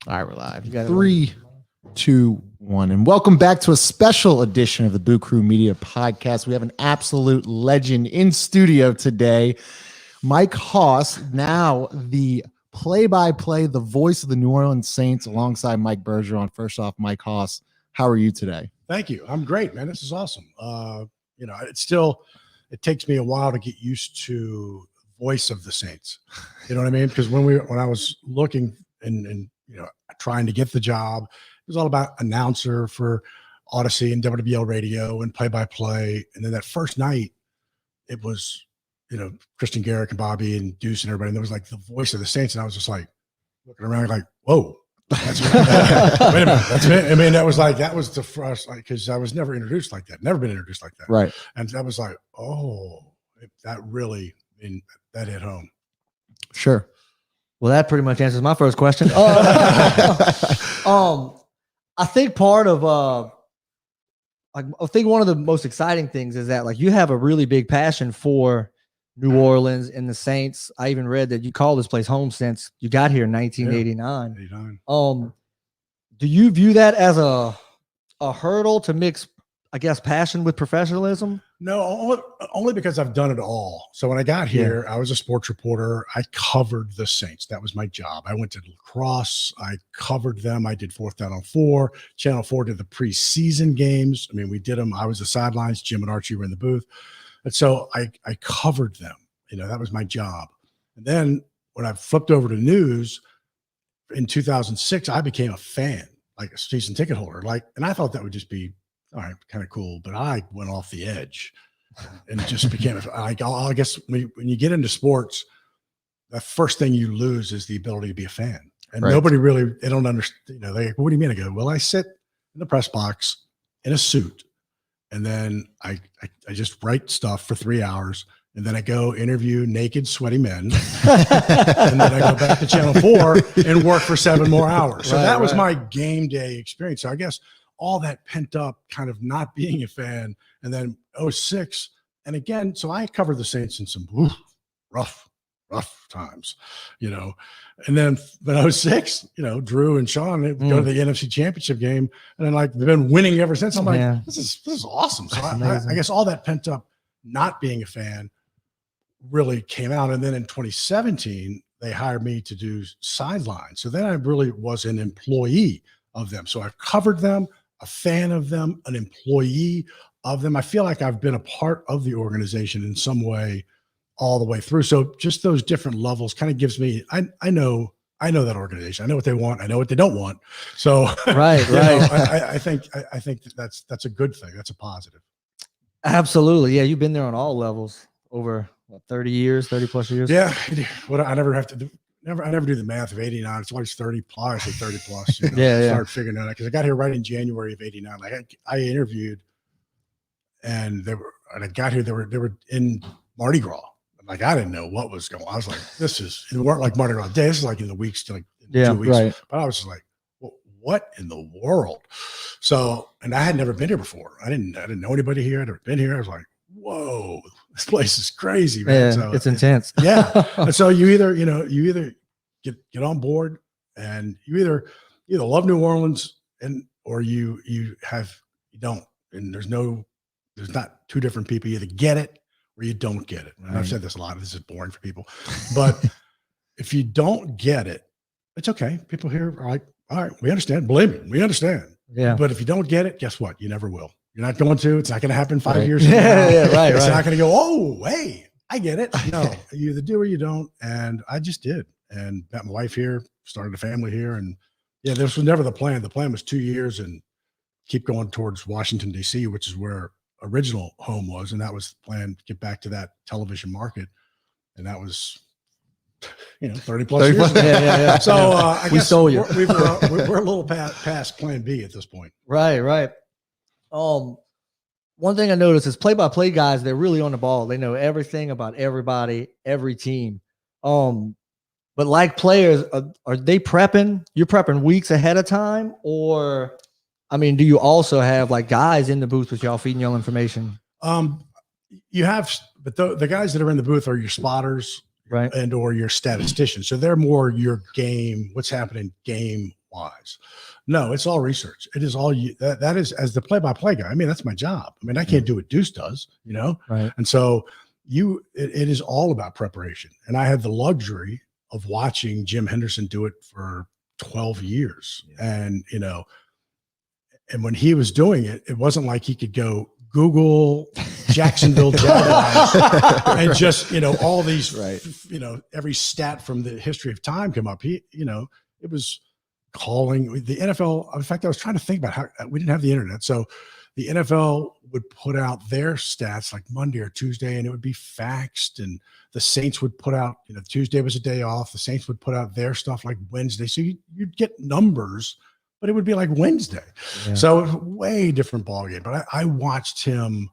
All right, we're live. You got 3, 2, 1. And welcome back to a special edition of the Boo Crew Media Podcast. We have an absolute legend in studio today. Mike Hoss, now the play-by-play, the voice of the New Orleans Saints, alongside Mike Bergeron. First off, Mike Hoss, how are you today? Thank you. I'm great, man. This is awesome. It takes me a while to get used to voice of the Saints. You know what I mean? Because when I was looking and trying to get the job, it was all about announcer for Odyssey and WWL radio and play-by-play. And then that first night, it was, Christian Garrick and Bobby and Deuce and everybody. And there was like the voice of the Saints. And I was just like looking around like, whoa. That's wait a minute. That's it. I mean, that was the first, because I was never introduced like that. Never been introduced like that. Right. And that was like, that really, that hit home. Sure. Well, that pretty much answers my first question. I think part of I think one of the most exciting things is that you have a really big passion for New Orleans and the Saints. I even read that you call this place home since you got here in 1989. 89. Do you view that as a hurdle to mix, I guess, passion with professionalism? No, only because I've done it all. So when I got here, I was a sports reporter. I covered the Saints. That was my job. I went to lacrosse. I covered them. I did 4th Down on 4. Channel 4 did the preseason games. I mean, we did them. I was the sidelines. Jim and Archie were in the booth. And so I covered them. That was my job. And then when I flipped over to news in 2006, I became a fan, like a season ticket holder. And I thought that would just be, all right, kind of cool. But I went off the edge and it just became, I guess when you get into sports, the first thing you lose is the ability to be a fan. And nobody really, they don't understand, they what do you mean? I go, well, I sit in the press box in a suit. And then I just write stuff for 3 hours. And then I go interview naked, sweaty men. And then I go back to Channel 4 and work for 7 more hours. So that was my game day experience. So I guess all that pent up kind of not being a fan. And then 06. And again, so I covered the Saints in some rough times, and then but 06, Drew and Sean, they go to the NFC Championship game, and then they've been winning ever since. I'm like, this is awesome. So I guess all that pent up not being a fan really came out. And then in 2017, they hired me to do sidelines. So then I really was an employee of them. So I've covered them, a fan of them, an employee of them. I feel like I've been a part of the organization in some way all the way through. So just those different levels kind of gives me, I know that organization. I know what they want. I know what they don't want. So right. I think that's a good thing. That's a positive. Absolutely. Yeah. You've been there on all levels over 30 plus years. Yeah. I never do the math of 89. It's always 30 plus, 30 plus. Start figuring that out. Cause I got here right in January of 89. I interviewed and I got here, they were in Mardi Gras. I didn't know what was going on. I was like, it weren't like Mardi Gras Day. This is like in the weeks, 2 weeks. Right. But I was just like, what in the world? So, and I had never been here before. I didn't know anybody here. I'd never been here. I was like, whoa, this place is crazy, man. Yeah, so it's intense. Yeah. And so you either get on board and you either love New Orleans or you don't. And there's not two different people. You either get it or you don't get it. And I've said this a lot. This is boring for people, but if you don't get it, it's okay. People here are like, all right, we understand. Believe me, we understand. Yeah. But if you don't get it, guess what? You never will. You're not going to. It's not going to happen 5 years from now. Right. It's not going to go, oh, hey, I get it. No, you either do or you don't. And I just did. And got my wife here, started a family here. And this was never the plan. The plan was 2 years and keep going towards Washington, D.C., which is where original home was. And that was the plan, to get back to that television market. And that was 30 plus years ago. Yeah. So I guess stole you. We're a little past plan B at this point. Right. One thing I noticed is play-by-play guys, they're really on the ball. They know everything about everybody, every team. But like players, are they prepping? You're prepping weeks ahead of time? Or, do you also have guys in the booth with y'all feeding y'all information? You have, but the guys that are in the booth are your spotters, right, and or your statisticians. So they're more your game, what's happening game wise. No, it's all research. It is all you. That is, as the play-by-play guy. I mean, that's my job. I mean, I can't do what Deuce does, you know. Right. And so it is all about preparation. And I had the luxury of watching Jim Henderson do it for 12 years, and you know, and when he was doing it, it wasn't like he could go Google Jacksonville Jaguars and just, you know, all these, you know, every stat from the history of time come up. He, you know, it was calling the NFL. In fact, I was trying to think about how we didn't have the internet. So the NFL would put out their stats like Monday or Tuesday, and it would be faxed, and the Saints would put out, you know, Tuesday was a day off. The Saints would put out their stuff like Wednesday. So you'd get numbers, but it would be like Wednesday. Yeah. So it was a way different ballgame. But I watched him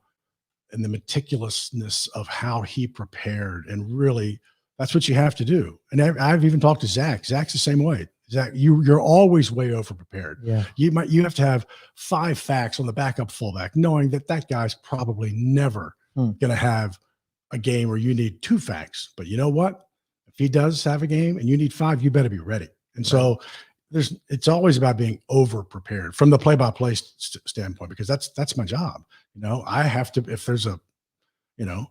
and the meticulousness of how he prepared, and really that's what you have to do. And I've even talked to Zach. Zach's the same way. Zach, you're always way over prepared. Yeah. You have to have 5 facts on the backup fullback, knowing that guy's probably never going to have a game where you need 2 facts. But you know what? If he does have a game and you need 5, you better be ready. And so it's always about being over prepared from the play-by-play standpoint, because that's my job. You know, I have to, if there's a, you know,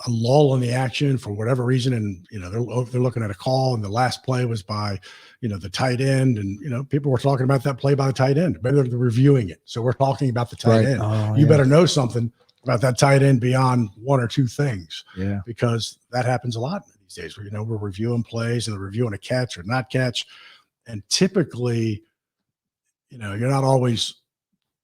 a lull in the action for whatever reason, and you know they're looking at a call, and the last play was by, you know, the tight end, and you know people were talking about that play by the tight end. Maybe they're reviewing it, so we're talking about the tight end. Oh, you better know something about that tight end beyond 1 or 2 things, because that happens a lot these days. Where, you know, we're reviewing plays and they're reviewing a catch or not catch, and typically, you know, you're not always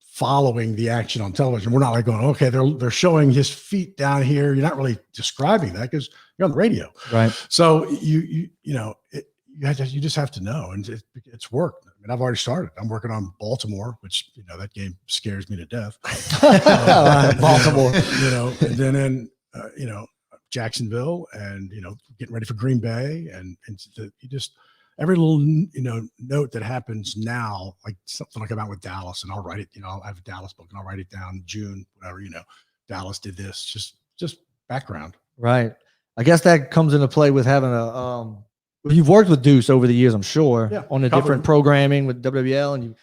following the action on television. We're not like going, okay, they're showing his feet down here. You're not really describing that because you're on the radio, right? So you know, you just have to know, and it's work. I mean, I've already started. I'm working on Baltimore, which, you know, that game scares me to death. Baltimore, you know, and then you know, Jacksonville, and you know, getting ready for Green Bay, and you just. Every little, you know, note that happens now, like something like about with Dallas, and I'll write it, you know, I have a Dallas book and I'll write it down June, whatever, you know, Dallas did this, just background. Right. I guess that comes into play with having you've worked with Deuce over the years, I'm sure, on the different programming with WWL, and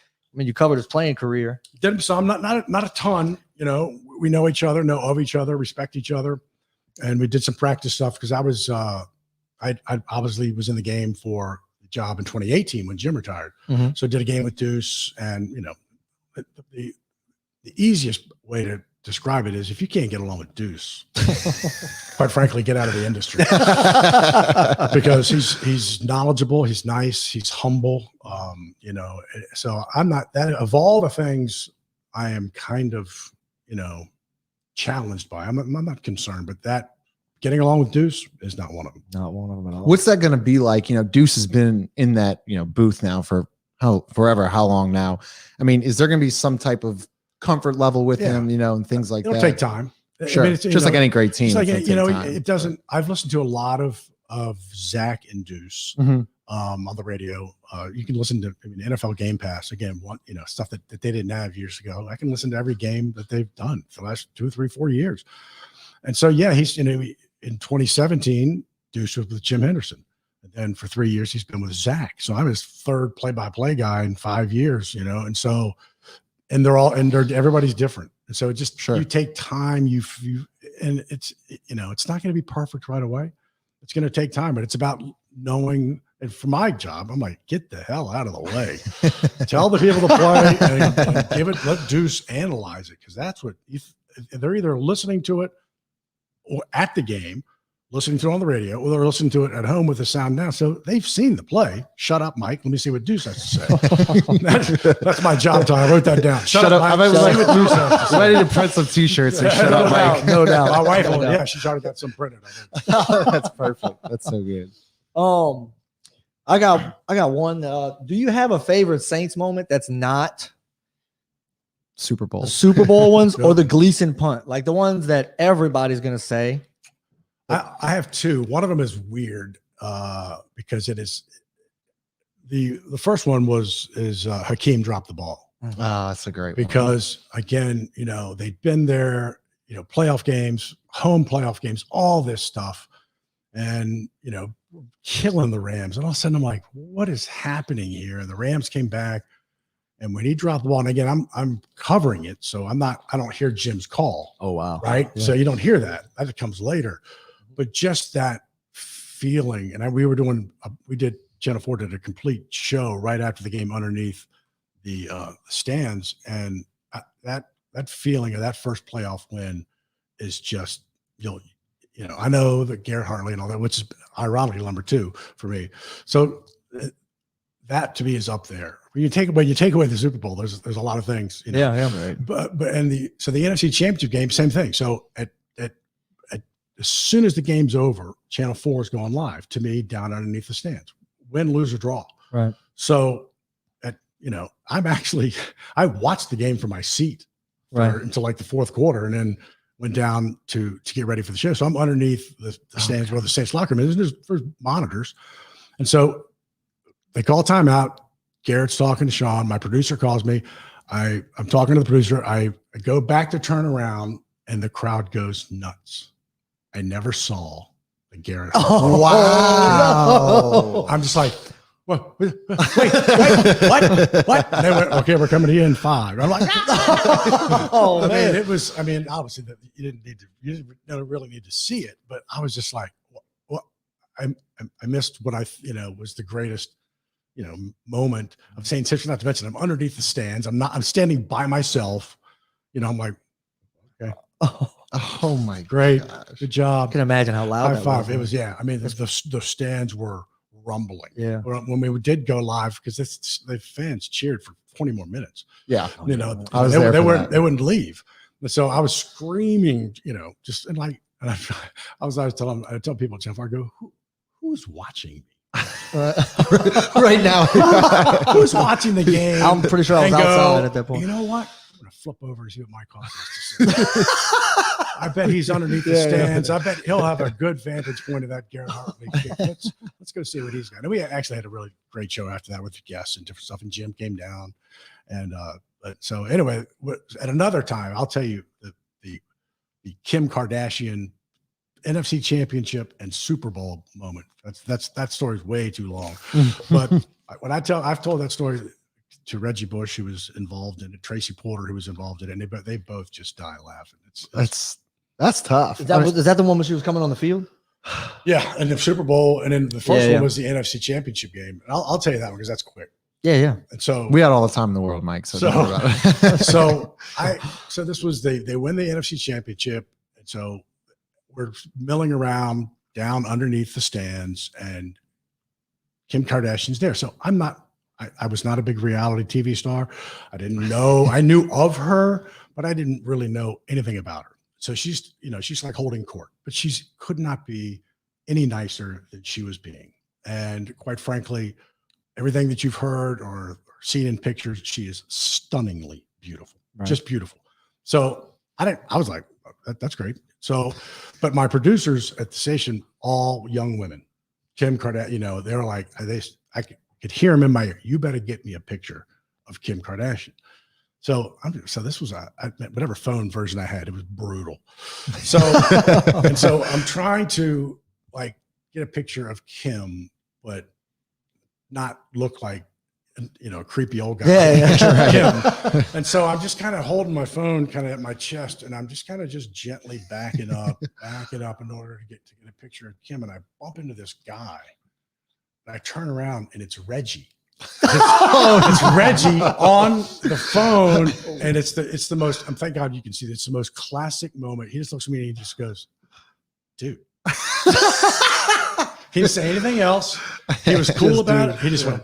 you covered his playing career. So I'm not a ton, you know, we know each other, know of each other, respect each other. And we did some practice stuff because I obviously was in the game for job in 2018 when Jim retired. So I did a game with Deuce, and you know, the easiest way to describe it is if you can't get along with Deuce, quite frankly, get out of the industry. Because he's knowledgeable, he's nice, he's humble. You know, so I'm not that, of all the things I am kind of, you know, challenged by, I'm not concerned, but that getting along with Deuce is not one of them. Not one of them at all. What's that going to be like? You know, Deuce has been in that, you know, booth now for forever. How long now? I mean, is there going to be some type of comfort level with him, you know, and things like that? It'll take time. Sure. I mean, just like any great team. Like, you know, it doesn't, I've listened to a lot of Zach and Deuce on the radio. You can listen to, I mean, NFL Game Pass, again, you know, stuff that they didn't have years ago. I can listen to every game that they've done for the last 2, 3, 4 years. And so, yeah, he's, you know, in 2017, Deuce was with Jim Henderson. And then for 3 years, he's been with Zach. So I'm his 3rd play-by-play guy in 5 years, you know? And so, and everybody's different. And so it just, you take time, and it's, you know, it's not going to be perfect right away. It's going to take time, but it's about knowing. And for my job, I'm like, get the hell out of the way. Tell the people to play and let Deuce analyze it. Cause that's what, they're either listening to it or at the game, listening to it on the radio, or they're listening to it at home with the sound down. So they've seen the play. Shut up, Mike. Let me see what Deuce has to say. That's my job title. I wrote that down. Shut up, Mike. I'm ready to print some t-shirts and shut up, Mike. No doubt. My wife, yeah, she's already got some printed. That's perfect. That's so good. I got one. Do you have a favorite Saints moment that's not Super Bowl? The Super Bowl ones or the Gleason punt? Like the ones that everybody's going to say. I have 2. One of them is weird because it is the first one is Hakeem dropped the ball. Oh, that's a great one. Because again, you know, they'd been there, you know, playoff games, home playoff games, all this stuff. And, you know, killing the Rams. And all of a sudden I'm like, what is happening here? And the Rams came back. And when he dropped the ball, and again, I'm covering it. So I don't hear Jim's call. Oh, wow. Right. Yeah. So you don't hear that. That comes later. But just that feeling. And we did, Channel 4 did a complete show right after the game underneath the stands. And that feeling of that first playoff win is just, I know that Garrett Hartley and all that, which is ironically number 2 for me. So that to me is up there. When you take away the Super Bowl, there's a lot of things. Yeah. Right. But the NFC Championship game, same thing. So as soon as the game's over, Channel 4 is going live to me down underneath the stands. Win, lose, or draw. Right. So I watched the game from my seat until like the fourth quarter, and then went down to get ready for the show. So I'm underneath the stands where the Saints locker room is. There's monitors. And so they call timeout. Garrett's talking to Sean. My producer calls me. I'm talking to the producer. I go back to turn around, and the crowd goes nuts. I never saw the Garrett. Oh, wow. I'm just like, what? Wait, what? And they went, okay, we're coming to you in 5. I'm like, Oh, man. Obviously you didn't really need to see it, but I was just like, what? I missed what was the greatest, moment of Saints history. Not to mention, I'm underneath the stands. I'm standing by myself. I'm like, okay. Oh my Great. gosh. Good job. I can imagine how loud High that five. was. It was, yeah. I mean, the stands were rumbling. Yeah. When we did go live, because the fans cheered for 20 more minutes. Yeah. I was they, there they for weren't that. they wouldn't leave. And so I was screaming, just and I was telling people, Jeff, I go, who's watching me? Right now. Who's watching the game? I'm pretty sure I was And outside at that point. You know what? I'm gonna flip over and see what Mike Hoss has to say. I bet he's underneath the stands. I bet he'll have a good vantage point of that Garrett Hartley kick. Let's go see what he's got. And we actually had a really great show after that with the guests and different stuff. And Jim came down. And but so anyway, at another time, I'll tell you the Kim Kardashian NFC Championship and Super Bowl moment. That story's way too long. But when I've told that story to Reggie Bush, who was involved in it, Tracy Porter, who was involved in it, and they both just die laughing. That's tough. Is that the one when she was coming on the field? Yeah, and the Super Bowl, and then the first Yeah. one was the NFC Championship game. And I'll tell you that one because that's quick. Yeah. And so We got all the time in the world, Mike. So, don't worry about it. so this was they win the NFC Championship, and so we're milling around down underneath the stands, and Kim Kardashian's there. So I was not a big reality TV star. I didn't know. I knew of her, but I didn't really know anything about her. So she's like holding court, but could not be any nicer than she was being. And quite frankly, everything that you've heard or seen in pictures, she is stunningly beautiful, just beautiful. So I was like, that's great. So, but my producers at the station, all young women, Kim Kardashian, they were like, I could hear them in my ear. You better get me a picture of Kim Kardashian. So this was whatever phone version I had. It was brutal. So and so I'm trying to like get a picture of Kim, but not look like a creepy old guy. Yeah. Kim. And so I'm just kind of holding my phone kind of at my chest, and I'm just kind of just gently backing up in order to get a picture of Kim. And I bump into this guy. And I turn around, and it's Reggie. It's Reggie on the phone, and it's the most. Thank God you can see this. It's the most classic moment. He just looks at me and he just goes, "Dude." He didn't say anything else. He was cool about it. He just went,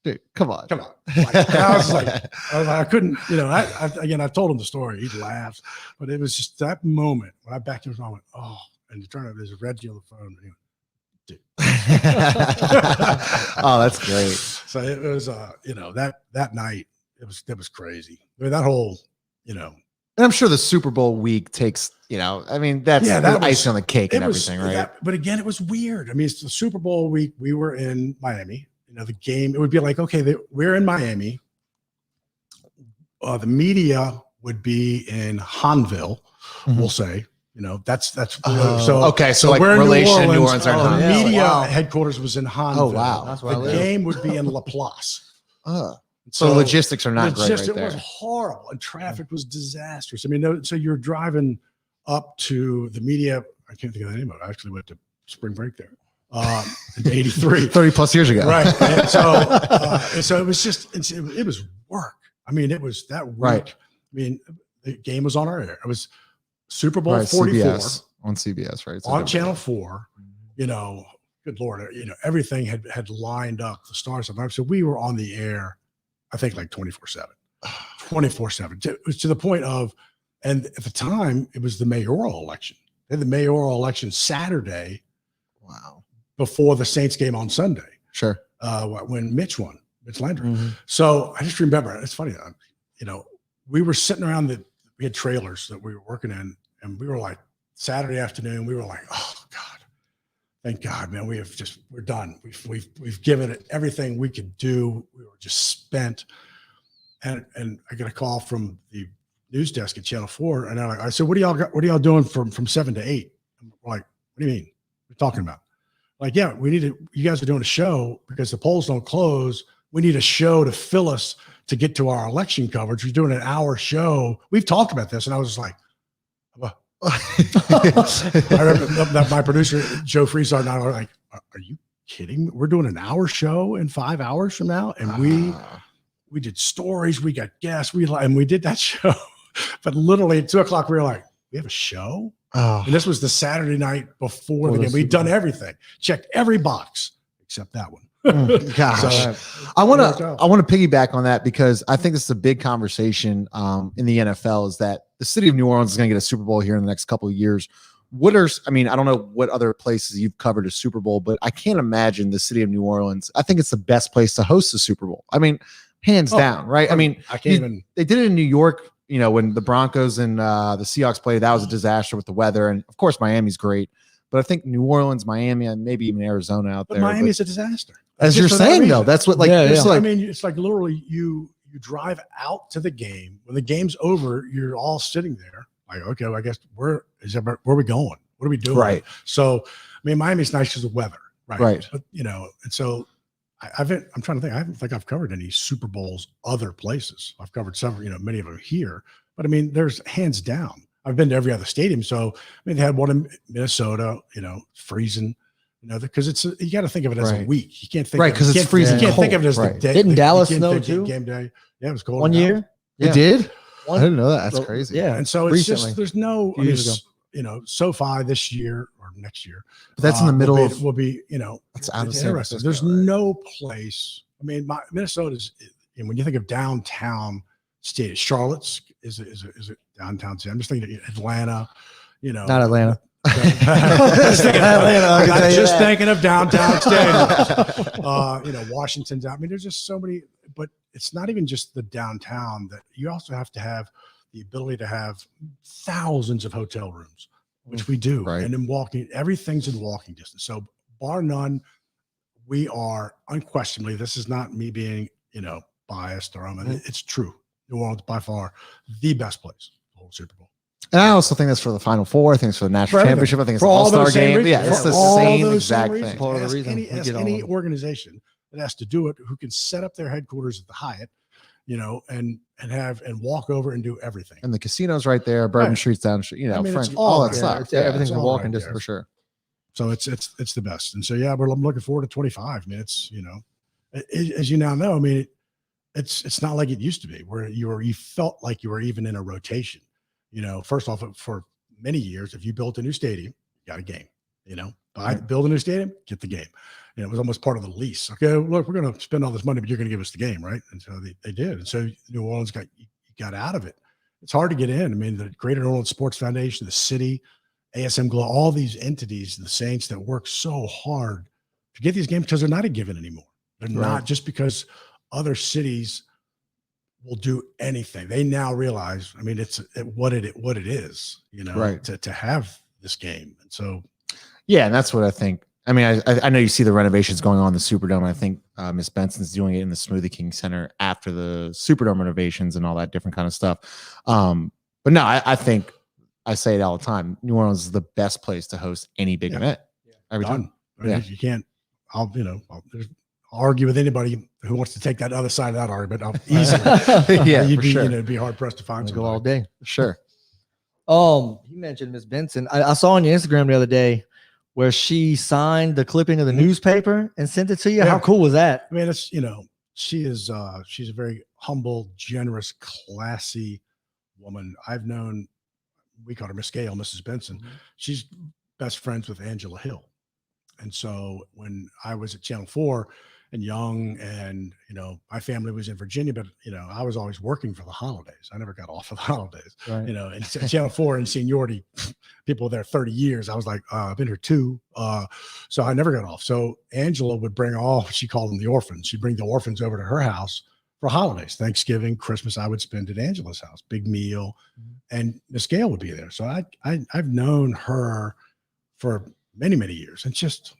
Dude, come on. Like, I was like, I couldn't. I've told him the story. He laughs, but it was just that moment when I backed him. I went, oh, and you turn out there's Reggie on the phone. And he went, dude. Oh, that's great. So it was, that night it was crazy. I mean, that whole, And I'm sure the Super Bowl week takes, that's that was- icing on the cake and it was everything, right? but again, it was weird. I mean, it's the Super Bowl week. We were in Miami. The game, it would be like, okay, we're in Miami. The media would be in Hanville, we'll say, That's Oh, okay. So like we're in relation New Orleans are the not. Yeah, media wow. headquarters was in Honville. Oh, wow. That's where I The live. game would be in Laplace. So logistics are not great It right there. was horrible, and traffic was disastrous. I mean, so you're driving up to the media. I can't think of the name of it. I actually went to spring break there in '83. 30 plus years ago. Right. And so it was just, it was work. I mean, it was that week. Right. I mean, the game was on our air. It was Super Bowl Right, 44 CBS, on CBS, right? It's on a- Channel 4. Good Lord, everything had lined up, the stars. So we were on the air, I think like 24/7, 24/7 to the point of, and at the time it was the mayoral election. They had the mayoral election Saturday Wow. before the Saints game on Sunday. Sure. When Mitch won, Mitch Landry. Mhm. So I just remember, it's funny, we were sitting around we had trailers that we were working in, and we were like, Saturday afternoon, we were like, oh God, thank God, man, we're done. We've given it everything we could do. We were just spent. And I got a call from the news desk at Channel 4, and I said, what are y'all doing from 7 to 8? And we're like, what do you mean? What are you talking about? Like, yeah, you guys are doing a show because the polls don't close. We need a show to fill us to get to our election coverage. We're doing an hour show. We've talked about this. And I was like, well, I remember that my producer, Joe Friesard, and I were like, are you kidding? We're doing an hour show in 5 hours from now. And we did stories, we got guests, and we did that show. But literally at 2:00, we were like, we have a show? Oh, And this was the Saturday night before the the game. We'd Super done Bowl. everything, checked every box except that one. gosh. So, I want worked to out. piggyback on that because I think this is a big conversation in the NFL is that the city of New Orleans is going to get a Super Bowl here in the next couple of years. I don't know what other places you've covered a Super Bowl, but I can't imagine the city of New Orleans. I think it's the best place to host a Super Bowl. I mean, hands down, right? I mean, I can't even. they did it in New York, when the Broncos and the Seahawks played, that was a disaster with the weather. And of course, Miami's great, but I think New Orleans, Miami, and maybe even Arizona out But there. Miami's a disaster. As Just you're for that saying, though, reason. that's what Yeah, I mean, it's like literally you drive out to the game. When the game's over, you're all sitting there like, okay, well, I guess where are we going? What are we doing? Right. So, I mean, Miami's nice because of the weather. Right. But, and so I'm trying to think. I don't think I've covered any Super Bowls other places. I've covered several, many of them here. But I mean, there's hands down. I've been to every other stadium. So, I mean, they had one in Minnesota, freezing, because you got to think of it as a Right. week. You can't think Right, 'cause it's freezing You can't think of it as cold. the day. Didn't you Dallas can't snow think too? Game day. Yeah, it was cold. One in year. Dallas. It Yeah. did? One- I didn't know that. That's So, crazy. Yeah. And so it's recently. just there's no. Few years SoFi this year or next year. But that's in the middle will of. be, will be That's out of it's San interesting. Francisco, There's right? no place. I mean, Minnesota's. And when you think of downtown state, Charlotte's is a downtown city. I'm just thinking of Atlanta. Not Atlanta. I'm just thinking of downtown stadiums. Washington's out. I mean, there's just so many, but it's not even just the downtown that you also have to have the ability to have thousands of hotel rooms, which we do. Right. And then everything's in walking distance. So bar none, we are unquestionably, this is not me being, biased or it's true. New Orleans by far the best place, the whole Super Bowl. And I also think that's for the Final Four. I think it's for the national For everything. championship. I think it's For the all All-Star those same game. reasons. Yeah, it's For the all same those same exact reasons. thing. Part of the Ask reason any, we ask get all any of them. organization that has to do it who can set up their headquarters at the Hyatt, and walk over and do everything. And the casino's right there, Bourbon Right. Street's down, I mean, French, it's all all that right stuff. there. Everything's it's a all walking right distance. there. for sure. So it's the best. And so, yeah, I'm looking forward to 25. I mean, it's, as you now know, I mean, it's not like it used to be where you felt like you were even in a rotation. First off, for many years, if you built a new stadium, you got a game. Build a new stadium, get the game. It was almost part of the lease. Okay, look, we're going to spend all this money, but you're going to give us the game, right? And so they did. And so New Orleans got out of it. It's hard to get in. I mean, the Greater New Orleans Sports Foundation, the city, ASM Glow, all these entities, the Saints that work so hard to get these games because they're not a given anymore. They're not just because other cities will do anything. They now realize, I mean, it's what it is, Right. to have this game. And so, Yeah, and that's what I think. I mean, I know you see the renovations going on in the Superdome. I think Miss Benson's doing it in the Smoothie King Center after the Superdome renovations and all that different kind of stuff. But no, I think I say it all the time. New Orleans is the best place to host any big Yeah. event every time. Done. I mean, Yeah. You can't. I'll argue with anybody who wants to take that other side of that argument. I'll easily. Yeah, you'd for be sure. it'd be hard pressed to find Go all somebody. day. Sure. You mentioned Miss Benson. I saw on your Instagram the other day where she signed the clipping of the newspaper and sent it to you. Yeah. How cool was that? I mean, it's she's a very humble, generous, classy woman. I've known. We call her Miss Gale, Mrs. Benson. She's best friends with Angela Hill. And so when I was at Channel 4 and young and, my family was in Virginia, but, I was always working for the holidays. I never got off of the holidays, Right. and Channel 4 and seniority, people there 30 years. I was like, I've been here 2. So I never got off. So Angela would bring she called them the orphans. She'd bring the orphans over to her house for holidays, Thanksgiving, Christmas. I would spend at Angela's house, big meal, and Miss Gale would be there. So I've known her for many, many years. And just,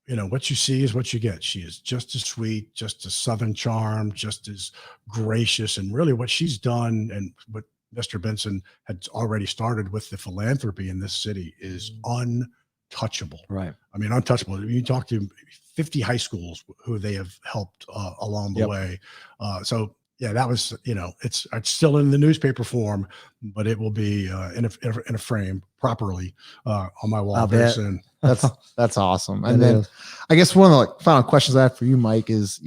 what you see is what you get. She is just as sweet, just as Southern charm, just as gracious. And really what she's done and what Mr. Benson had already started with the philanthropy in this city is untouchable. Right. I mean, untouchable. You talk to 50 high schools who they have helped along the way. So yeah, that was, it's still in the newspaper form, but it will be in a frame properly on my wall very soon. That's awesome. And then I guess one of the final questions I have for you, Mike, is,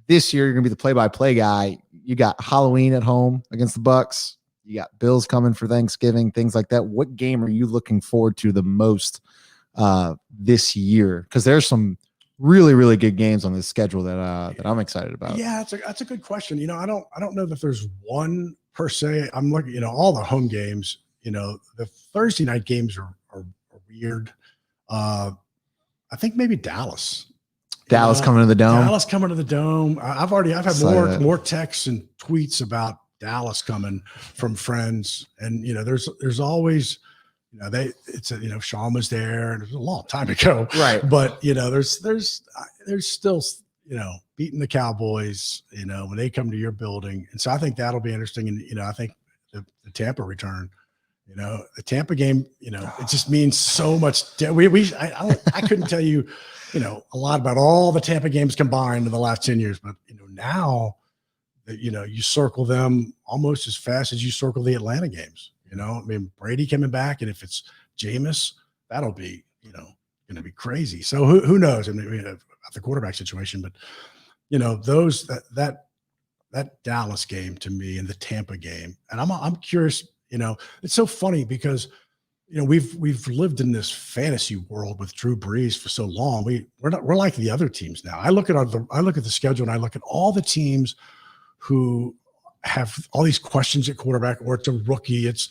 this year you're going to be the play-by-play guy. You got Halloween at home against the Bucks. You got Bills coming for Thanksgiving, things like that. What game are you looking forward to the most this year? Because there's some really, really good games on this schedule that I'm excited about. Yeah, that's a good question. I don't know that there's one per se. I'm looking, all the home games, the Thursday night games are weird. I think maybe Dallas. Coming to the Dome. Dallas coming to the Dome. I've had more texts and tweets about Dallas coming from friends, and there's always, Sean was there, and it was a long time ago, right? But there's still beating the Cowboys, when they come to your building, and so I think that'll be interesting. And I think the Tampa return. The Tampa game, it just means so much. I couldn't tell you, a lot about all the Tampa games combined in the last 10 years, but now that, you circle them almost as fast as you circle the Atlanta games, I mean, Brady coming back, and if it's Jameis, that'll be, going to be crazy. So who knows? I mean, about the quarterback situation, but that Dallas game to me and the Tampa game, and I'm curious. It's so funny because, we've lived in this fantasy world with Drew Brees for so long. We're like the other teams now. I look at the schedule and I look at all the teams who have all these questions at quarterback, or it's a rookie, it's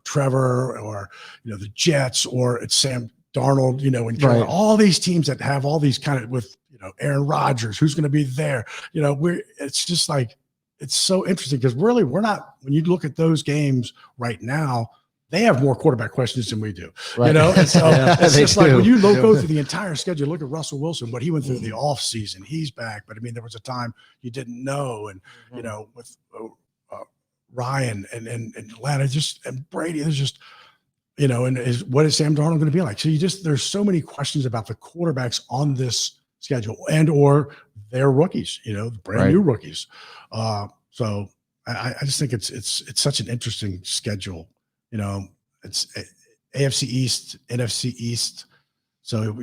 Trevor, or the Jets, or it's Sam Darnold, and right. All these teams that have all these kind of with Aaron Rodgers, who's going to be there. It's just like. It's so interesting because really we're not, when you look at those games right now, they have more quarterback questions than we do, right. And so it's just like when you go do. through the entire schedule, look at Russell Wilson, what he went through the off season, he's back. But I mean, there was a time you didn't know. And, with Ryan and Atlanta, and Brady, there's just, what is Sam Darnold going to be like? So there's so many questions about the quarterbacks on this schedule or they're rookies, brand new rookies. So I just think it's such an interesting schedule. It's AFC East, NFC East. So,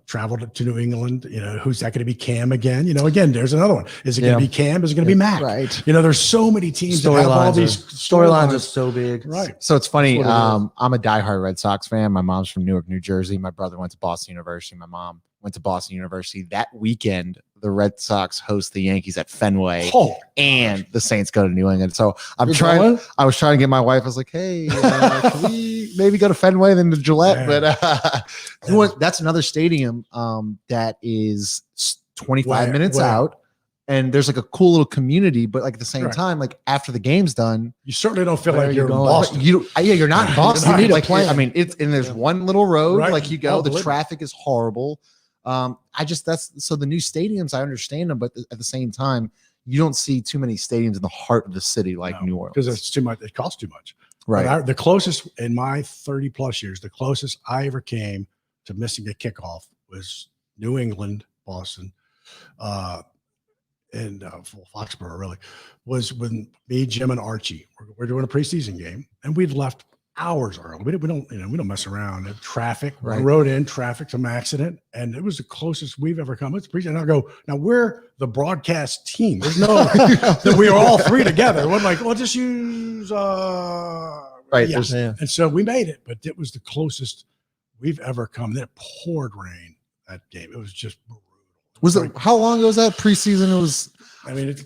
traveled to New England, who's that going to be? Cam again? Again, there's another one. Is it going to be Cam? Is it going to be Mac? Right. There's so many teams that have all these storylines are so big. Right. So it's funny. I'm a diehard Red Sox fan. My mom's from Newark, New Jersey. My brother went to Boston University. My mom went to Boston University. That weekend, the Red Sox host the Yankees at Fenway, and the Saints go to New England. So I was trying to get my wife. I was like, hey, can we maybe go to Fenway than to Gillette? Yeah. But that's another stadium that is 25 minutes out. And there's like a cool little community, but like at the same time, like after the game's done, you certainly don't feel like you're in Boston. You're not in Boston. You need a plan. I mean, there's one little road, right. like you go, the traffic is horrible. So the new stadiums, I understand them, but at the same time, you don't see too many stadiums in the heart of the city like New Orleans because it's too much. It costs too much. Right. But the closest in my 30 plus years, the closest I ever came to missing a kickoff was New England, Boston, and Foxborough really was when me, Jim, and Archie we're doing a preseason game, and we'd left hours early. We don't mess around. Traffic, Right. rode in, traffic, some accident, and it was the closest we've ever come. It's preseason. And I go, now we're the broadcast team. There's no that we were all three together. It wasn't like, well, just use Right. yeah. Yeah. And so we made it, but it was the closest we've ever come. Then it poured rain that game. It was just brutal. Was it how long ago was that preseason? It was. I mean, it's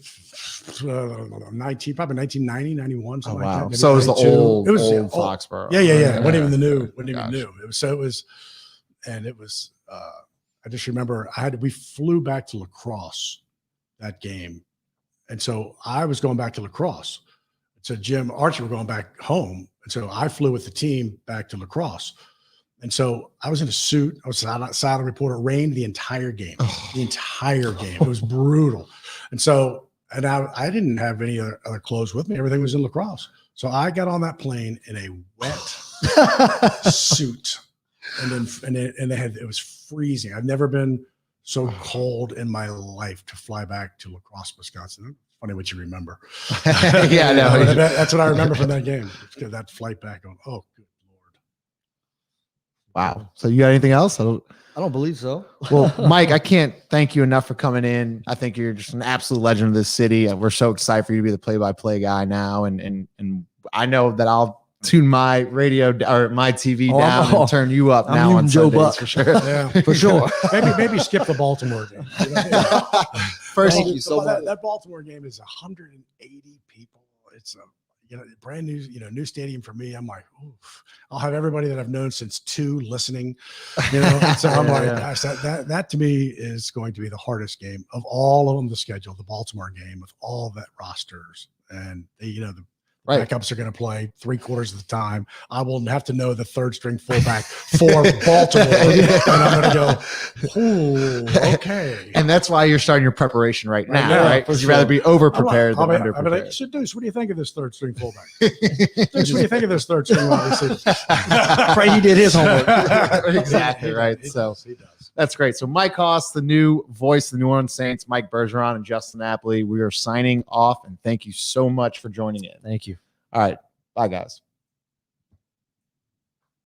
1990, 91, Oh, something wow. like that. So it was the 92. old, It was old old. Foxborough. Yeah. It wasn't even the new. Oh, Wasn't even gosh. new. It was, and it was. I just remember we flew back to La Crosse that game, and so I was going back to La Crosse. So Jim, Archie were going back home, and so I flew with the team back to La Crosse. And so I was in a suit. I was a silent reporter. It rained the entire game. The entire game. It was brutal. And so, and I didn't have any other clothes with me. Everything was in La Crosse. So I got on that plane in a wet suit, and it was freezing. I've never been so cold in my life to fly back to La Crosse, Wisconsin. Funny what you remember. Yeah, no. That's what I remember from that game. That flight back on. Oh, good Lord. Wow. So you got anything else? I don't believe so. Well, Mike, I can't thank you enough for coming in. I think you're just an absolute legend of this city. We're so excited for you to be the play-by-play guy now, and I know that I'll tune my radio or my TV down and turn you up I'm now on muting Joe Sundays Buck. for sure. Yeah, For sure. maybe skip the Baltimore game. First, Thank you so much. That Baltimore game is 180 people. It's a brand new new stadium for me. I'm like, oof. I'll have everybody that I've known since 2 listening. And so I'm like, gosh, that to me is going to be the hardest game of all of them to schedule. The Baltimore game with all that rosters, and the Right. backups are going to play 3/4 of the time. I will have to know the third string fullback for Baltimore, and I'm going to go, ooh, okay. and that's why you're starting your preparation right now, now, right? for Because you'd rather be over prepared I'll than be under like, prepared. so Deuce, what do you think of this third string fullback? Deuce, what do you think of this third string wide receiver? Pray he did his homework. Exactly, He right. does, So he does. that's great. So Mike Haas, the new voice of the New Orleans Saints, Mike Bergeron and Justin Apley, we are signing off, and thank you so much for joining in. Thank you. All right. Bye, guys.